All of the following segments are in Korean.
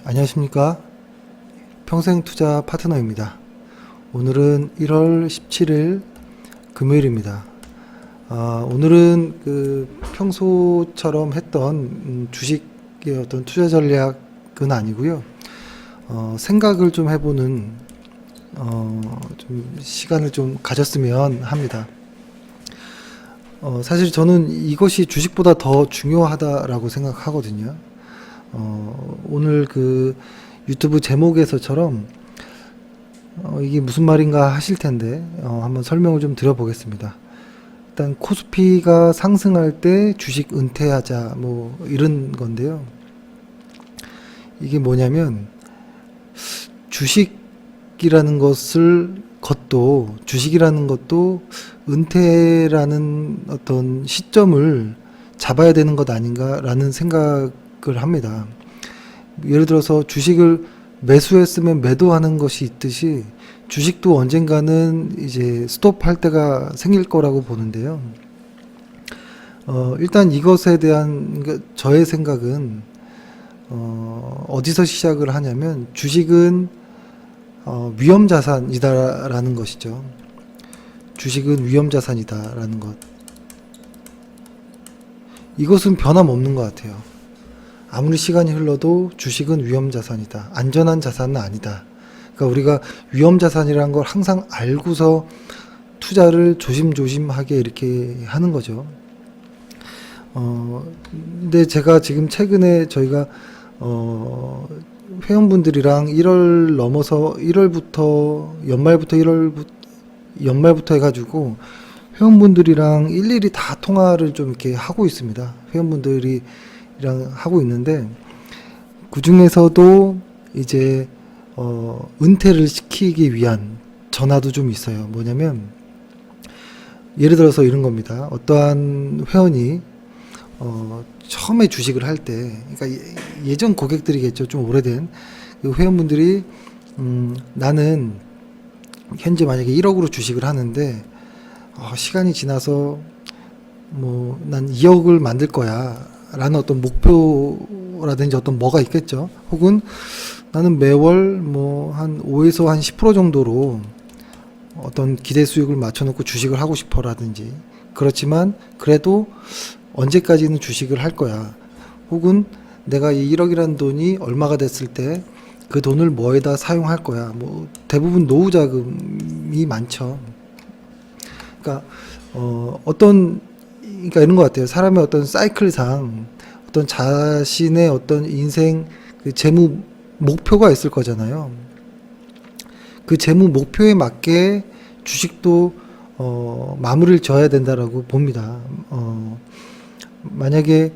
안녕하십니까. 평생투자 파트너입니다. 오늘은 1월 17일 금요일입니다. 오늘은 평소처럼 했던 주식의 어떤 투자 전략은 아니고요. 생각을 좀 해보는 좀 시간을 좀 가졌으면 합니다. 사실 저는 이것이 주식보다 더 중요하다라고 생각하거든요. 오늘 유튜브 제목에서처럼 이게 무슨 말인가 하실 텐데 한번 설명을 좀 드려보겠습니다. 일단 코스피가 상승할 때 주식 은퇴하자 뭐 이런 건데요. 이게 뭐냐면 주식이라는 것도 은퇴라는 어떤 시점을 잡아야 되는 것 아닌가라는 생각을 합니다. 예를 들어서 주식을 매수했으면 매도하는 것이 있듯이 주식도 언젠가는 이제 스톱할 때가 생길 거라고 보는데요. 일단 이것에 대한 저의 생각은 어디서 시작을 하냐면 주식은 위험자산이다라는 것이죠. 주식은 위험자산이다라는 것. 이것은 변함없는 것 같아요. 아무리 시간이 흘러도 주식은 위험자산이다. 안전한 자산은 아니다. 그러니까 우리가 위험자산이라는 걸 항상 알고서 투자를 조심조심하게 이렇게 하는 거죠. 근데 제가 지금 최근에 저희가 회원분들이랑 1월 넘어서 1월부터 연말부터 해가지고 회원분들이랑 일일이 다 통화를 좀 이렇게 하고 있습니다. 회원분들이랑 하고 있는데 그 중에서도 이제 은퇴를 시키기 위한 전화도 좀 있어요. 뭐냐면 예를 들어서 이런 겁니다. 어떠한 회원이 처음에 주식을 할 때, 그러니까 예전 고객들이겠죠. 좀 오래된 그 회원분들이 나는 현재 만약에 1억으로 주식을 하는데 시간이 지나서 뭐 난 2억을 만들 거야 라는 어떤 목표라든지 어떤 뭐가 있겠죠. 혹은 나는 매월 뭐 한 5에서 한 10% 정도로 어떤 기대 수익을 맞춰놓고 주식을 하고 싶어 라든지, 그렇지만 그래도 언제까지는 주식을 할 거야. 혹은 내가 이 1억이라는 돈이 얼마가 됐을 때 그 돈을 뭐에다 사용할 거야. 뭐 대부분 노후 자금이 많죠. 그러니까 그러니까 이런 것 같아요. 사람의 어떤 사이클상 어떤 자신의 어떤 인생 재무 목표가 있을 거잖아요. 그 재무 목표에 맞게 주식도 마무리를 져야 된다라고 봅니다. 만약에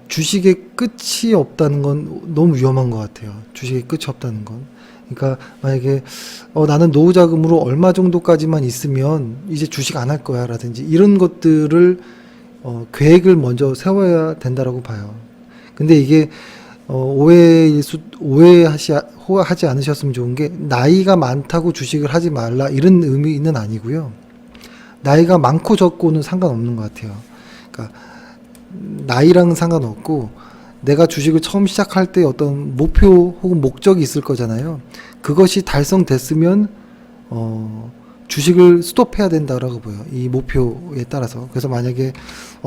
주식의 끝이 없다는 건 너무 위험한 것 같아요. 주식의 끝이 없다는 건. 그러니까 만약에 나는 노후 자금으로 얼마 정도까지만 있으면 이제 주식 안 할 거야 라든지 이런 것들을 계획을 먼저 세워야 된다라고 봐요. 근데 이게 오해하지 않으셨으면 좋은 게 나이가 많다고 주식을 하지 말라 이런 의미는 아니고요. 나이가 많고 적고는 상관없는 것 같아요. 그러니까 나이랑은 상관없고 내가 주식을 처음 시작할 때 어떤 목표 혹은 목적이 있을 거잖아요. 그것이 달성됐으면 주식을 스톱해야 된다라고 보여요. 이 목표에 따라서. 그래서 만약에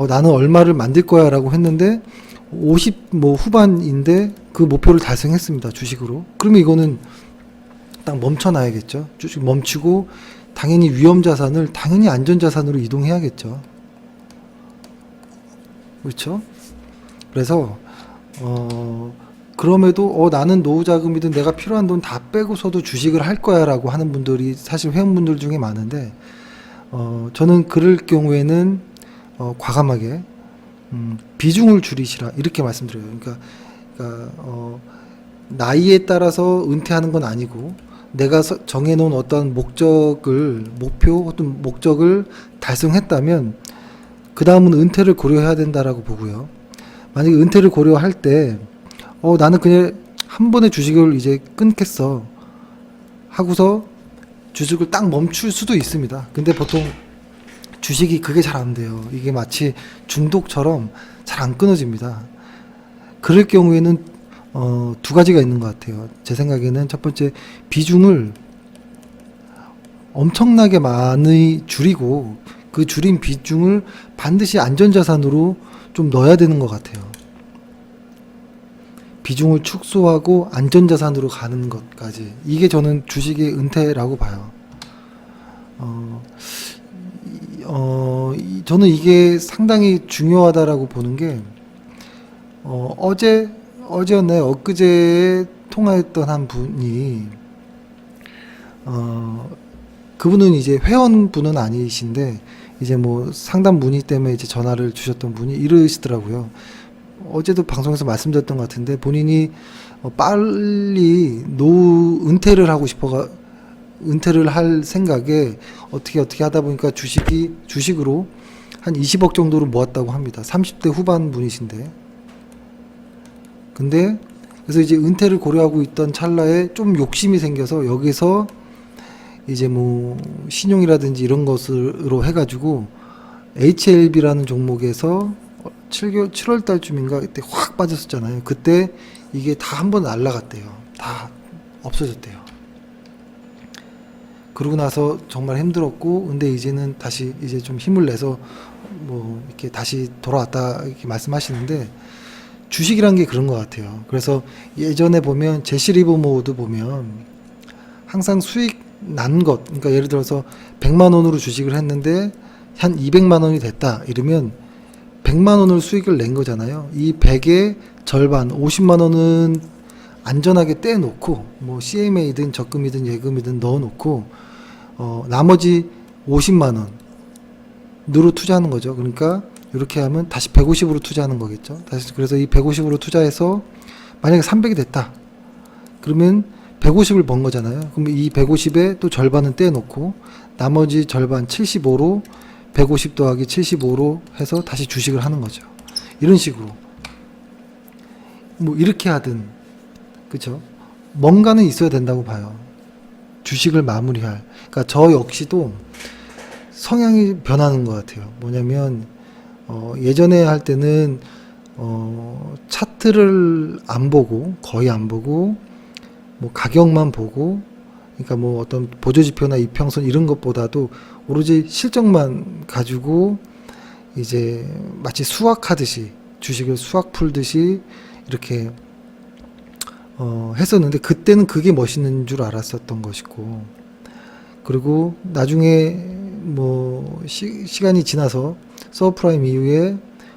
나는 얼마를 만들 거야 라고 했는데 50 뭐 후반인데 그 목표를 달성했습니다. 주식으로. 그러면 이거는 딱 멈춰놔야겠죠. 주식 멈추고 당연히 위험자산을 당연히 안전자산으로 이동해야겠죠. 그렇죠? 그래서 그럼에도 나는 노후 자금이든 내가 필요한 돈 다 빼고서도 주식을 할 거야라고 하는 분들이 사실 회원분들 중에 많은데 저는 그럴 경우에는 과감하게 비중을 줄이시라 이렇게 말씀드려요. 그러니까 나이에 따라서 은퇴하는 건 아니고 내가 정해놓은 어떤 어떤 목적을 달성했다면 그 다음은 은퇴를 고려해야 된다라고 보고요. 만약에 은퇴를 고려할 때 나는 그냥 한 번에 주식을 이제 끊겠어 하고서 주식을 딱 멈출 수도 있습니다. 근데 보통 주식이 그게 잘 안 돼요. 이게 마치 중독처럼 잘 안 끊어집니다. 그럴 경우에는 두 가지가 있는 것 같아요. 제 생각에는 첫 번째, 비중을 엄청나게 많이 줄이고 그 줄인 비중을 반드시 안전자산으로 좀 넣어야 되는 것 같아요. 비중을 축소하고 안전자산으로 가는 것까지. 이게 저는 주식의 은퇴라고 봐요. 저는 이게 상당히 중요하다라고 보는 게, 어제였나요? 엊그제 통화했던 한 분이, 그분은 이제 회원분은 아니신데, 이제 뭐 상담 문의 때문에 이제 전화를 주셨던 분이 이러시더라고요. 어제도 방송에서 말씀드렸던 것 같은데, 본인이 빨리 은퇴를 하고 은퇴를 할 생각에 어떻게 하다 보니까 주식으로 한 20억 정도를 모았다고 합니다. 30대 후반 분이신데. 근데 그래서 이제 은퇴를 고려하고 있던 찰나에 좀 욕심이 생겨서 여기서 이제 뭐 신용이라든지 이런 것으로 해가지고 HLB라는 종목에서 7월 달쯤인가 그때 확 빠졌었잖아요. 그때 이게 다 한번 날라갔대요. 다 없어졌대요. 그러고 나서 정말 힘들었고, 근데 이제는 다시 이제 좀 힘을 내서 뭐 이렇게 다시 돌아왔다 이렇게 말씀하시는데, 주식이란 게 그런 것 같아요. 그래서 예전에 보면 제시 리버모어도 보면 항상 수익 난 것, 그러니까 예를 들어서 100만 원으로 주식을 했는데 한 200만 원이 됐다 이러면 100만 원을 수익을 낸 거잖아요. 이 100의 절반 50만 원은 안전하게 떼놓고 뭐 CMA든 적금이든 예금이든 넣어놓고 나머지 50만 원으로 투자하는 거죠. 그러니까 이렇게 하면 다시 150으로 투자하는 거겠죠. 다시 그래서 이 150으로 투자해서 만약에 300이 됐다. 그러면 150을 번 거잖아요. 그럼 이 150에 또 절반은 떼놓고 나머지 절반 75로 150 더하기 75로 해서 다시 주식을 하는 거죠. 이런 식으로 뭐 이렇게 하든, 그쵸? 뭔가는 있어야 된다고 봐요. 주식을 마무리할. 그러니까 저 역시도 성향이 변하는 것 같아요. 뭐냐면 예전에 할 때는 차트를 안 보고, 거의 안 보고, 뭐 가격만 보고, 그러니까 뭐 어떤 보조지표나 이평선 이런 것보다도 오로지 실적만 가지고 이제 마치 수학하듯이, 주식을 수학 풀듯이 이렇게 했었는데, 그때는 그게 멋있는 줄 알았었던 것이고, 그리고 나중에 뭐 시간이 지나서 서브프라임 이후에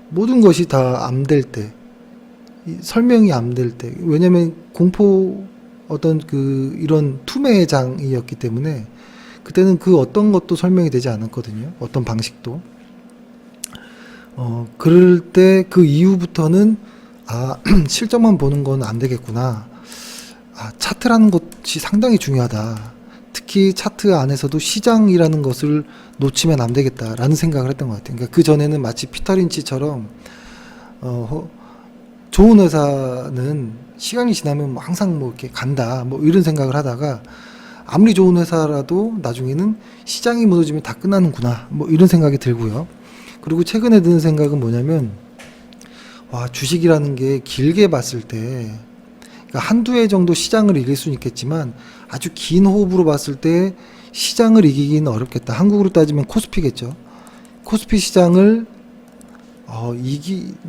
모든 것이 다 암될 때, 설명이 암될 때, 왜냐면 공포 어떤 이런 투매장이었기 때문에 그때는 그 어떤 것도 설명이 되지 않았거든요. 어떤 방식도. 그럴 때 그 이후부터는 실적만 보는 건 안 되겠구나. 차트라는 것이 상당히 중요하다. 특히 차트 안에서도 시장이라는 것을 놓치면 안 되겠다라는 생각을 했던 것 같아요. 그러니까 그 전에는 마치 피터 린치처럼 좋은 회사는 시간이 지나면 뭐 항상 뭐 이렇게 간다, 뭐 이런 생각을 하다가 아무리 좋은 회사라도 나중에는 시장이 무너지면 다 끝나는구나, 뭐 이런 생각이 들고요. 그리고 최근에 드는 생각은 뭐냐면, 주식이라는 게 길게 봤을 때, 그러니까 한두 해 정도 시장을 이길 수는 있겠지만 아주 긴 호흡으로 봤을 때 시장을 이기기는 어렵겠다. 한국으로 따지면 코스피겠죠. 코스피 시장을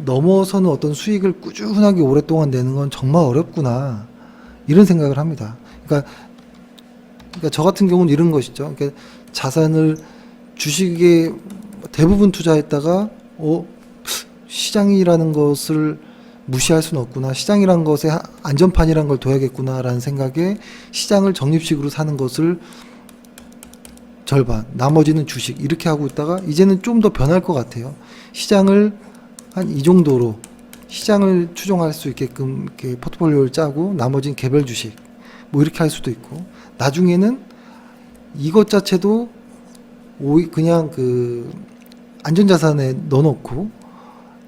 넘어서는 어떤 수익을 꾸준하게 오랫동안 내는 건 정말 어렵구나, 이런 생각을 합니다. 그러니까 저 같은 경우는 이런 것이죠. 그러니까 주식에 대부분 투자했다가 시장이라는 것을 무시할 수는 없구나, 시장이란 것에 안전판이란 걸 둬야겠구나라는 생각에 시장을 적립식으로 사는 것을 절반, 나머지는 주식, 이렇게 하고 있다가 이제는 좀 더 변할 것 같아요. 시장을 한 이 정도로 시장을 추종할 수 있게끔 이렇게 포트폴리오를 짜고 나머지는 개별 주식 뭐 이렇게 할 수도 있고, 나중에는 이것 자체도 그냥 안전자산에 넣어놓고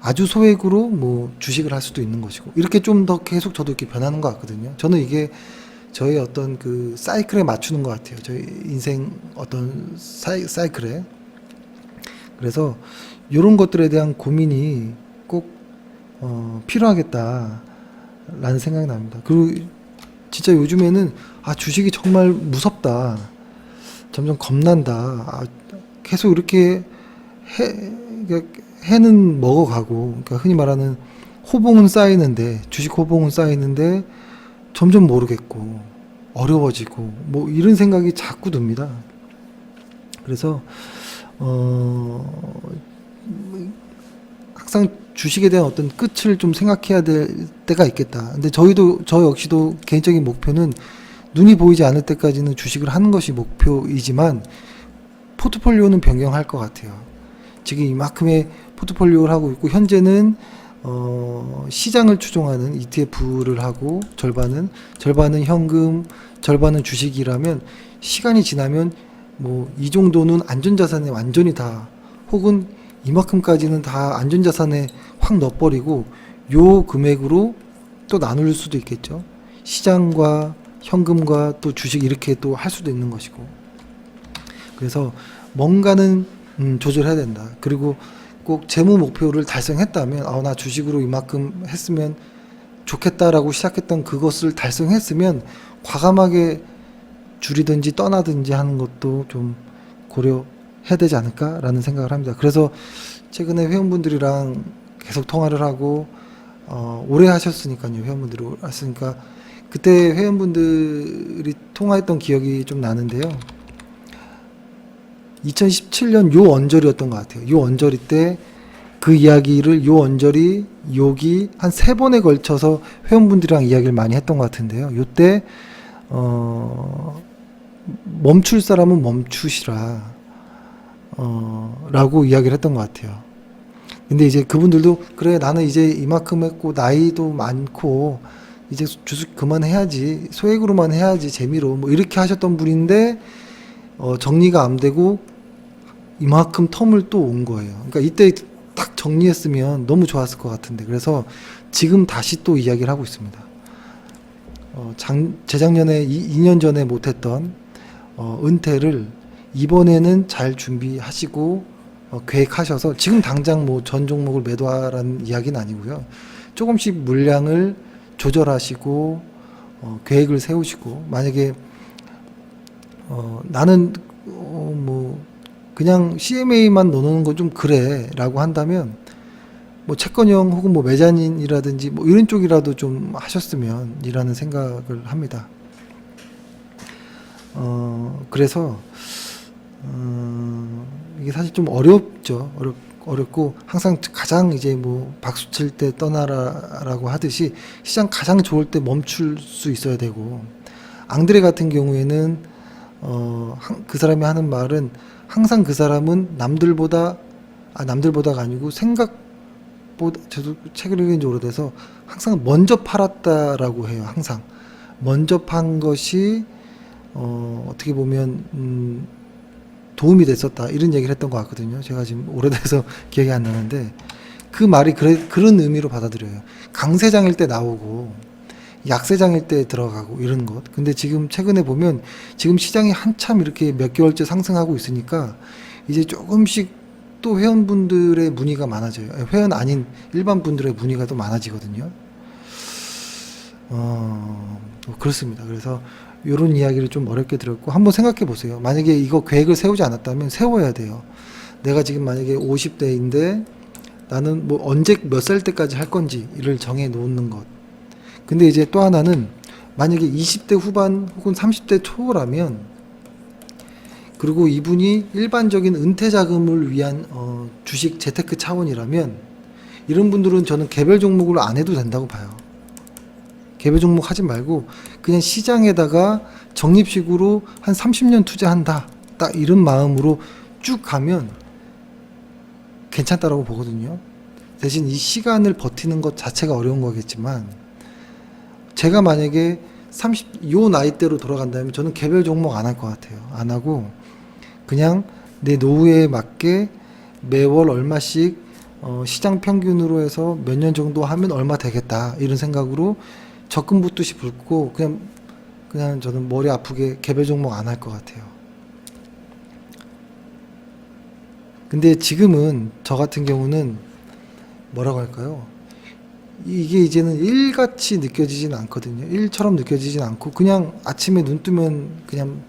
아주 소액으로 뭐 주식을 할 수도 있는 것이고, 이렇게 좀 더 계속 저도 이렇게 변하는 것 같거든요. 저는 이게 저의 어떤 사이클에 맞추는 것 같아요. 저희 인생 어떤 사이클에. 그래서 이런 것들에 대한 고민이 꼭 필요하겠다. 라는 생각이 납니다. 그리고 진짜 요즘에는 주식이 정말 무섭다. 점점 겁난다. 계속 이렇게 해는 먹어가고, 그러니까 흔히 말하는 호봉은 쌓이는데, 주식 호봉은 쌓이는데 점점 모르겠고 어려워지고 뭐 이런 생각이 자꾸 듭니다. 그래서 항상 주식에 대한 어떤 끝을 좀 생각해야 될 때가 있겠다. 근데 저 역시도 개인적인 목표는 눈이 보이지 않을 때까지는 주식을 하는 것이 목표이지만 포트폴리오는 변경할 것 같아요. 지금 이만큼의 포트폴리오를 하고 있고, 현재는 시장을 추종하는 ETF를 하고, 절반은 현금, 절반은 주식이라면, 시간이 지나면 뭐 이 정도는 안전자산에 완전히 다, 혹은 이만큼까지는 다 안전자산에 확 넣어버리고 요 금액으로 또 나눌 수도 있겠죠. 시장과 현금과 또 주식 이렇게 또 할 수도 있는 것이고. 그래서 뭔가는 조절해야 된다. 그리고 꼭 재무 목표를 달성했다면, 나 주식으로 이만큼 했으면 좋겠다라고 시작했던 그것을 달성했으면 과감하게 줄이든지 떠나든지 하는 것도 좀 고려해야 되지 않을까라는 생각을 합니다. 그래서 최근에 회원분들이랑 계속 통화를 하고, 오래 하셨으니까요. 회원분들이 오래 하셨으니까 그때 회원분들이 통화했던 기억이 좀 나는데요. 2017년 요 언저리였던 것 같아요. 요 언저리 때 그 이야기를, 요 언저리 여기 한 3번에 걸쳐서 회원분들이랑 이야기를 많이 했던 것 같은데요. 요때 멈출 사람은 멈추시라 라고 이야기를 했던 것 같아요. 근데 이제 그분들도 그래, 나는 이제 이만큼 했고 나이도 많고 이제 주식 그만해야지, 소액으로만 해야지, 재미로, 뭐 이렇게 하셨던 분인데 정리가 안 되고 이만큼 텀을 또 온 거예요. 그러니까 이때 딱 정리했으면 너무 좋았을 것 같은데, 그래서 지금 다시 또 이야기를 하고 있습니다. 재작년에 2년 전에 못했던 은퇴를 이번에는 잘 준비하시고 계획하셔서, 지금 당장 뭐 전 종목을 매도하라는 이야기는 아니고요. 조금씩 물량을 조절하시고 계획을 세우시고, 만약에 나는 뭐 그냥 CMA만 넣는 건 좀 그래 라고 한다면, 뭐 채권형 혹은 뭐 메자닌이라든지 뭐 이런 쪽이라도 좀 하셨으면 이라는 생각을 합니다. 그래서 이게 사실 좀 어렵죠. 어렵고, 항상 가장 이제 뭐 박수 칠 때 떠나라라고 하듯이 시장 가장 좋을 때 멈출 수 있어야 되고, 앙드레 같은 경우에는 그 사람이 하는 말은, 항상 그 사람은 남들보다가 아니고 생각보다, 저도 책을 읽은 지 오래돼서 항상 먼저 팔았다라고 해요. 항상 먼저 판 것이 어떻게 보면 도움이 됐었다, 이런 얘기를 했던 것 같거든요. 제가 지금 오래돼서 기억이 안 나는데, 그 말이 그런 의미로 받아들여요. 강세장일 때 나오고 약세장일 때 들어가고 이런 것. 근데 지금 최근에 보면 지금 시장이 한참 이렇게 몇 개월째 상승하고 있으니까 이제 조금씩 또 회원분들의 문의가 많아져요. 회원 아닌 일반 분들의 문의가 또 많아지거든요. 그렇습니다. 그래서 이런 이야기를 좀 어렵게 드렸고, 한번 생각해 보세요. 만약에 이거 계획을 세우지 않았다면 세워야 돼요. 내가 지금 만약에 50대인데 나는 뭐 언제 몇 살 때까지 할 건지를 정해 놓는 것. 근데 이제 또 하나는, 만약에 20대 후반 혹은 30대 초라면, 그리고 이분이 일반적인 은퇴 자금을 위한 주식 재테크 차원이라면, 이런 분들은 저는 개별 종목을 안 해도 된다고 봐요. 개별 종목 하지 말고 그냥 시장에다가 적립식으로 한 30년 투자한다, 딱 이런 마음으로 쭉 가면 괜찮다라고 보거든요. 대신 이 시간을 버티는 것 자체가 어려운 거겠지만, 제가 만약에 요 나이대로 돌아간다면 저는 개별 종목 안 할 것 같아요. 안 하고 그냥 내 노후에 맞게 매월 얼마씩 시장 평균으로 해서 몇 년 정도 하면 얼마 되겠다, 이런 생각으로 적금 붓듯이 붓고, 그냥 저는 머리 아프게 개별 종목 안 할 것 같아요. 근데 지금은 저 같은 경우는 뭐라고 할까요? 이게 이제는 일같이 느껴지진 않거든요. 일처럼 느껴지진 않고 그냥 아침에 눈 뜨면 그냥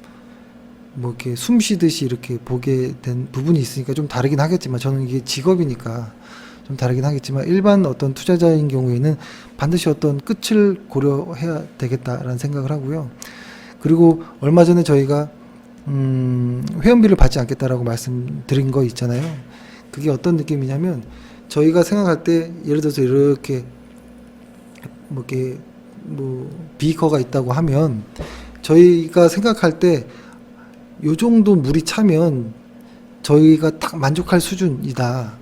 뭐 이렇게 숨 쉬듯이 이렇게 보게 된 부분이 있으니까 좀 다르긴 하겠지만, 저는 이게 직업이니까 좀 다르긴 하겠지만, 일반 어떤 투자자인 경우에는 반드시 어떤 끝을 고려해야 되겠다라는 생각을 하고요. 그리고 얼마 전에 저희가 회원비를 받지 않겠다라고 말씀드린 거 있잖아요. 그게 어떤 느낌이냐면, 저희가 생각할 때 예를 들어서 이렇게 뭐 이렇게 뭐 비커가 있다고 하면, 저희가 생각할 때 요 정도 물이 차면 저희가 딱 만족할 수준이다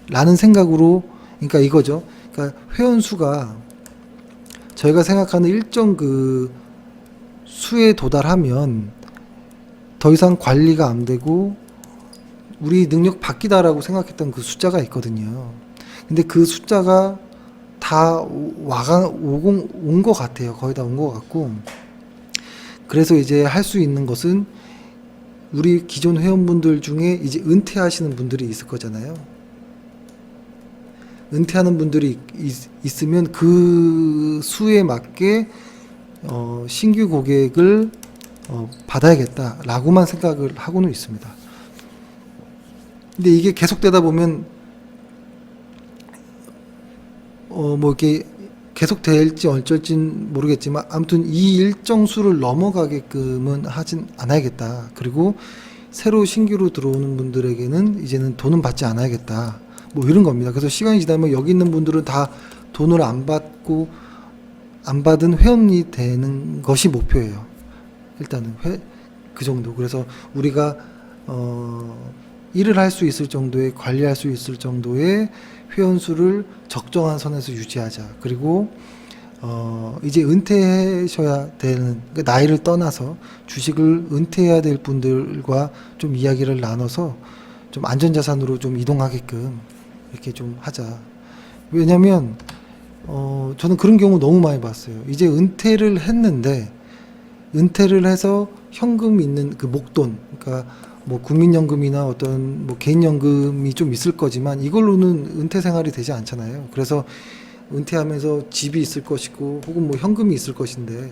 라는 생각으로, 그러니까 이거죠. 그러니까 회원 수가 저희가 생각하는 일정 그 수에 도달하면 더 이상 관리가 안 되고 우리 능력 밖이다라고 생각했던 그 숫자가 있거든요. 근데 그 숫자가 다 온 것 같아요. 거의 다 온 것 같고, 그래서 이제 할 수 있는 것은, 우리 기존 회원분들 중에 이제 은퇴하시는 분들이 있을 거잖아요. 은퇴하는 분들이 있으면 그 수에 맞게 신규 고객을 받아야겠다라고만 생각을 하고는 있습니다. 근데 이게 계속되다 보면 뭐 이렇게 계속 될지 어쩔진 모르겠지만, 아무튼 이 일정 수를 넘어가게끔은 하진 않아야겠다. 그리고 새로 신규로 들어오는 분들에게는 이제는 돈은 받지 않아야겠다. 뭐 이런 겁니다. 그래서 시간이 지나면 여기 있는 분들은 다 돈을 안 받고 안 받은 회원이 되는 것이 목표예요. 일단은 그 정도. 그래서 우리가 일을 할 수 있을 정도의, 관리할 수 있을 정도의 회원 수를 적정한 선에서 유지하자. 그리고 이제 은퇴하셔야 되는, 그러니까 나이를 떠나서 주식을 은퇴해야 될 분들과 좀 이야기를 나눠서 좀 안전자산으로 좀 이동하게끔 이렇게 좀 하자. 왜냐면 저는 그런 경우 너무 많이 봤어요. 이제 은퇴를 했는데, 은퇴를 해서 현금 있는 그 목돈, 그러니까 뭐 국민연금이나 어떤 뭐 개인연금이 좀 있을 거지만 이걸로는 은퇴 생활이 되지 않잖아요. 그래서 은퇴하면서 집이 있을 것이고 혹은 뭐 현금이 있을 것인데,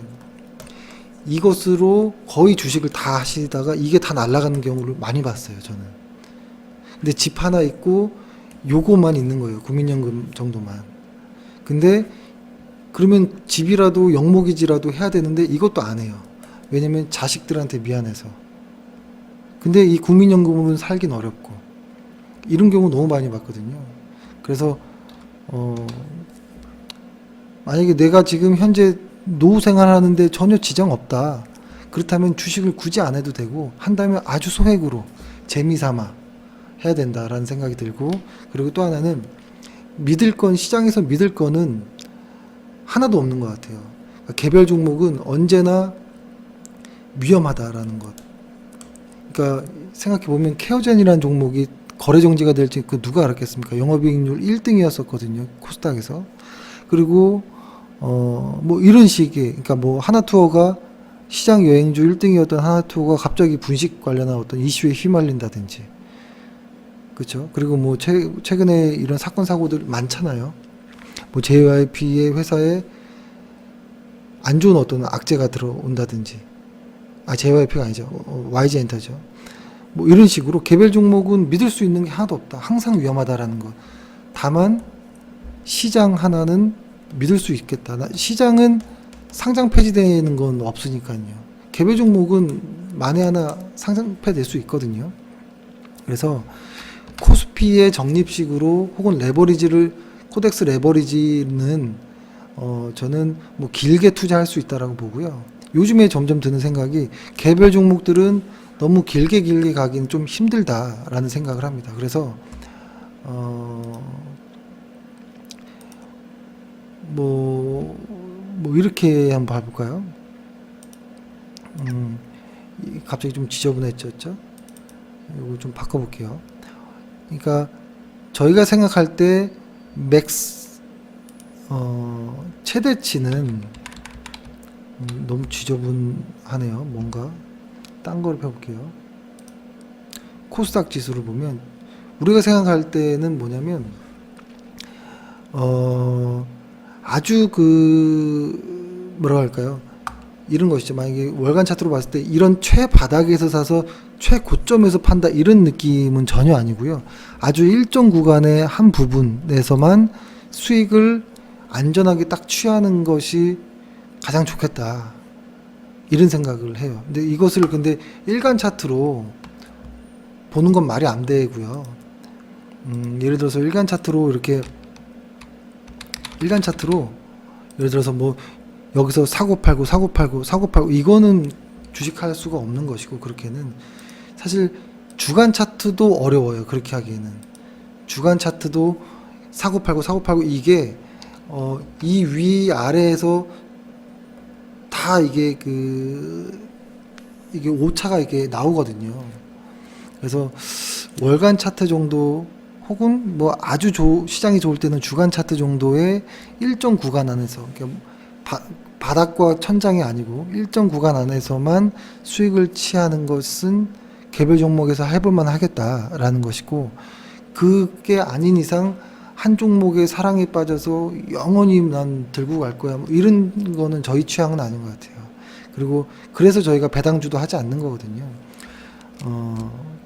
이것으로 거의 주식을 다 하시다가 이게 다 날아가는 경우를 많이 봤어요, 저는. 근데 집 하나 있고 요거만 있는 거예요. 국민연금 정도만. 근데 그러면 집이라도 영목이지라도 해야 되는데 이것도 안 해요. 왜냐면 자식들한테 미안해서. 근데 이 국민연금으로는 살긴 어렵고, 이런 경우 너무 많이 봤거든요. 그래서 만약에 내가 지금 현재 노후 생활하는데 전혀 지장 없다, 그렇다면 주식을 굳이 안 해도 되고, 한다면 아주 소액으로 재미삼아 해야 된다라는 생각이 들고, 그리고 또 하나는 시장에서 믿을 거는 하나도 없는 것 같아요. 그러니까 개별 종목은 언제나 위험하다라는 것. 그러니까 생각해보면 케어젠이라는 종목이 거래 정지가 될지 그 누가 알았겠습니까? 영업이익률 1등이었었거든요. 코스닥에서. 그리고 뭐 이런 식의, 그러니까 뭐 하나투어가 시장 여행주 1등이었던 하나투어가 갑자기 분식 관련한 어떤 이슈에 휘말린다든지, 그렇죠? 그리고 뭐 최근에 이런 사건 사고들 많잖아요. 뭐 JYP의 회사에 안 좋은 어떤 악재가 들어온다든지, JYP가 아니죠. YG엔터죠. 뭐 이런 식으로 개별 종목은 믿을 수 있는 게 하나도 없다. 항상 위험하다라는 것. 다만 시장 하나는 믿을 수 있겠다. 시장은 상장 폐지되는 건 없으니까요. 개별 종목은 만에 하나 상장 폐될 수 있거든요. 그래서 코스피의 적립식으로 혹은 코덱스 레버리지는 저는 뭐 길게 투자할 수 있다라고 보고요. 요즘에 점점 드는 생각이, 개별 종목들은 너무 길게 가긴 좀 힘들다라는 생각을 합니다. 그래서 뭐 이렇게 한번 봐볼까요? 갑자기 좀 지저분해졌죠? 이거 좀 바꿔볼게요. 그러니까 저희가 생각할 때 최대치는 너무 지저분하네요. 뭔가 딴 걸 펴볼게요. 코스닥 지수를 보면 우리가 생각할 때는 뭐냐면 아주 뭐라 할까요? 이런 것이죠. 만약에 월간 차트로 봤을 때 이런 최바닥에서 사서 최고점에서 판다 이런 느낌은 전혀 아니고요. 아주 일정 구간의 한 부분에서만 수익을 안전하게 딱 취하는 것이 가장 좋겠다. 이런 생각을 해요. 근데 이것을 근데 일간 차트로 보는 건 말이 안 되고요. 예를 들어서 일간 차트로 예를 들어서 뭐 여기서 사고 팔고 이거는 주식할 수가 없는 것이고, 그렇게는 사실 주간 차트도 어려워요. 그렇게 하기에는 주간 차트도 사고 팔고 이게 이 위 아래에서 다 이게 이게 오차가 이게 나오거든요. 그래서 월간 차트 정도 혹은 뭐 아주 시장이 좋을 때는 주간 차트 정도의 일정 구간 안에서, 그러니까 바닥과 천장이 아니고 일정 구간 안에서만 수익을 취하는 것은 개별 종목에서 해볼만 하겠다라는 것이고, 그게 아닌 이상 한 종목의 사랑에 빠져서 영원히 난 들고 갈 거야, 뭐 이런 거는 저희 취향은 아닌 것 같아요. 그리고 그래서 저희가 배당주도 하지 않는 거거든요.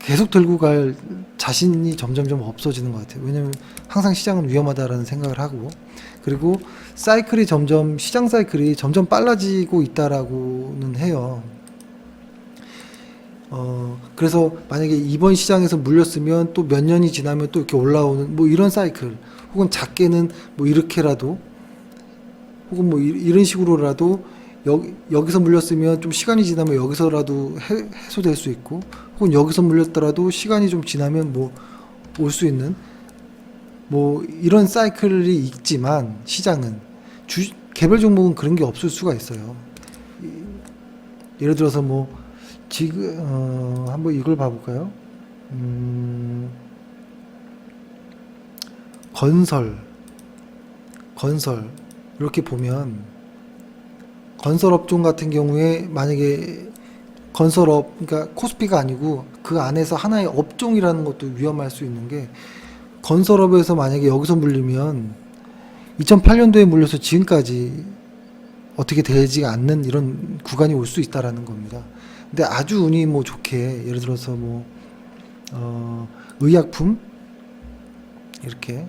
계속 들고 갈 자신이 점점점 없어지는 것 같아요. 왜냐면 항상 시장은 위험하다라는 생각을 하고, 그리고 시장 사이클이 점점 빨라지고 있다라고는 해요. 그래서 만약에 이번 시장에서 물렸으면 또 몇 년이 지나면 또 이렇게 올라오는 뭐 이런 사이클, 혹은 작게는 뭐 이렇게라도, 혹은 뭐 이런 식으로라도 여기서 물렸으면 좀 시간이 지나면 여기서라도 해소될 수 있고, 혹은 여기서 물렸더라도 시간이 좀 지나면 뭐 올 수 있는 뭐 이런 사이클이 있지만, 시장은 개별 종목은 그런 게 없을 수가 있어요. 예를 들어서 뭐 지금 한번 이걸 봐볼까요? 건설 이렇게 보면, 건설 업종 같은 경우에 만약에 건설업, 그러니까 코스피가 아니고 그 안에서 하나의 업종이라는 것도 위험할 수 있는 게, 건설업에서 만약에 여기서 물리면 2008년도에 물려서 지금까지 어떻게 되지가 않는 이런 구간이 올 수 있다라는 겁니다. 근데 아주 운이 뭐 좋게, 예를 들어서 뭐 의약품, 이렇게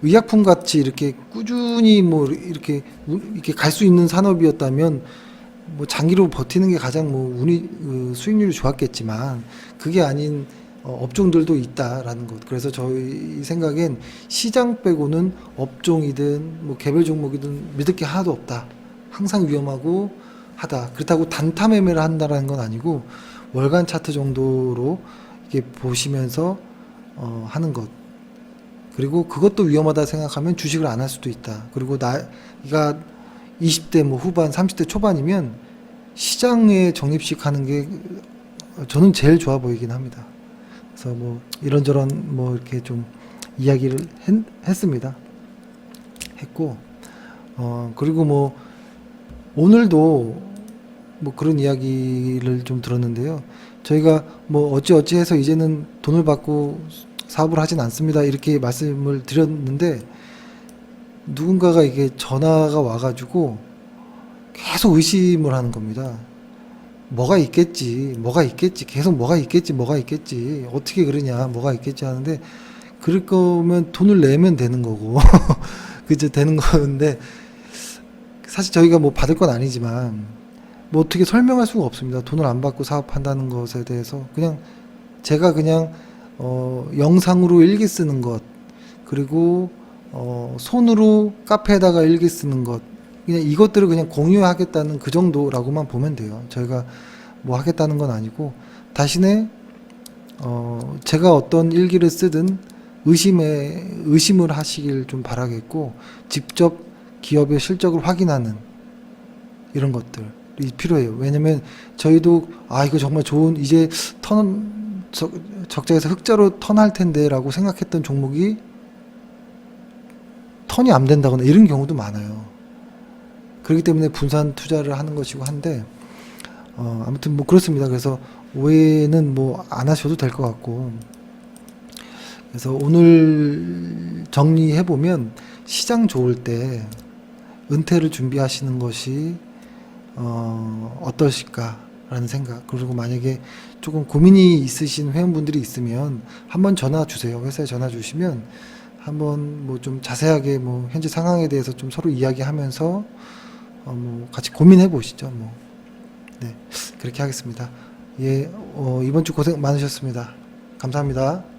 의약품 같이 이렇게 꾸준히 뭐 이렇게 갈 수 있는 산업이었다면 뭐 장기로 버티는 게 가장 뭐 수익률이 좋았겠지만, 그게 아닌 업종들도 있다라는 것. 그래서 저희 생각엔 시장 빼고는 업종이든 뭐 개별 종목이든 믿을 게 하나도 없다. 항상 위험하고 하다. 그렇다고 단타 매매를 한다라는 건 아니고, 월간 차트 정도로 이렇게 보시면서 하는 것. 그리고 그것도 위험하다 생각하면 주식을 안 할 수도 있다. 그리고 나이가 20대 뭐 후반, 30대 초반이면 시장에 적립식 하는 게 저는 제일 좋아 보이긴 합니다. 그래서 뭐 이런저런 뭐 이렇게 좀 이야기를 했습니다. 했고, 그리고 뭐 오늘도 뭐 그런 이야기를 좀 들었는데요. 저희가 뭐 어찌어찌 해서 이제는 돈을 받고 사업을 하진 않습니다, 이렇게 말씀을 드렸는데, 누군가가 이게 전화가 와가지고 계속 의심을 하는 겁니다. 뭐가 있겠지, 계속 뭐가 있겠지, 어떻게 그러냐, 뭐가 있겠지 하는데, 그럴 거면 돈을 내면 되는 거고, 그죠, 되는 건데, 사실 저희가 뭐 받을 건 아니지만, 뭐 어떻게 설명할 수가 없습니다. 돈을 안 받고 사업한다는 것에 대해서. 제가 영상으로 일기 쓰는 것, 그리고 손으로 카페에다가 일기 쓰는 것, 그냥 이것들을 그냥 공유하겠다는 그 정도라고만 보면 돼요. 저희가 뭐 하겠다는 건 아니고, 대신에 제가 어떤 일기를 쓰든 의심을 하시길 좀 바라겠고, 직접 기업의 실적을 확인하는 이런 것들이 필요해요. 왜냐면 저희도 이거 정말 좋은, 이제 적자에서 흑자로 턴할 텐데라고 생각했던 종목이 턴이 안 된다거나 이런 경우도 많아요. 그렇기 때문에 분산 투자를 하는 것이고 한데, 아무튼 뭐 그렇습니다. 그래서 오해는 뭐 안 하셔도 될 것 같고, 그래서 오늘 정리해 보면, 시장 좋을 때 은퇴를 준비하시는 것이 어떠실까라는 생각. 그리고 만약에 조금 고민이 있으신 회원분들이 있으면 한번 전화 주세요. 회사에 전화 주시면 한번 뭐 좀 자세하게 뭐 현재 상황에 대해서 좀 서로 이야기하면서 뭐 같이 고민해 보시죠. 뭐 네, 그렇게 하겠습니다. 예, 이번 주 고생 많으셨습니다. 감사합니다.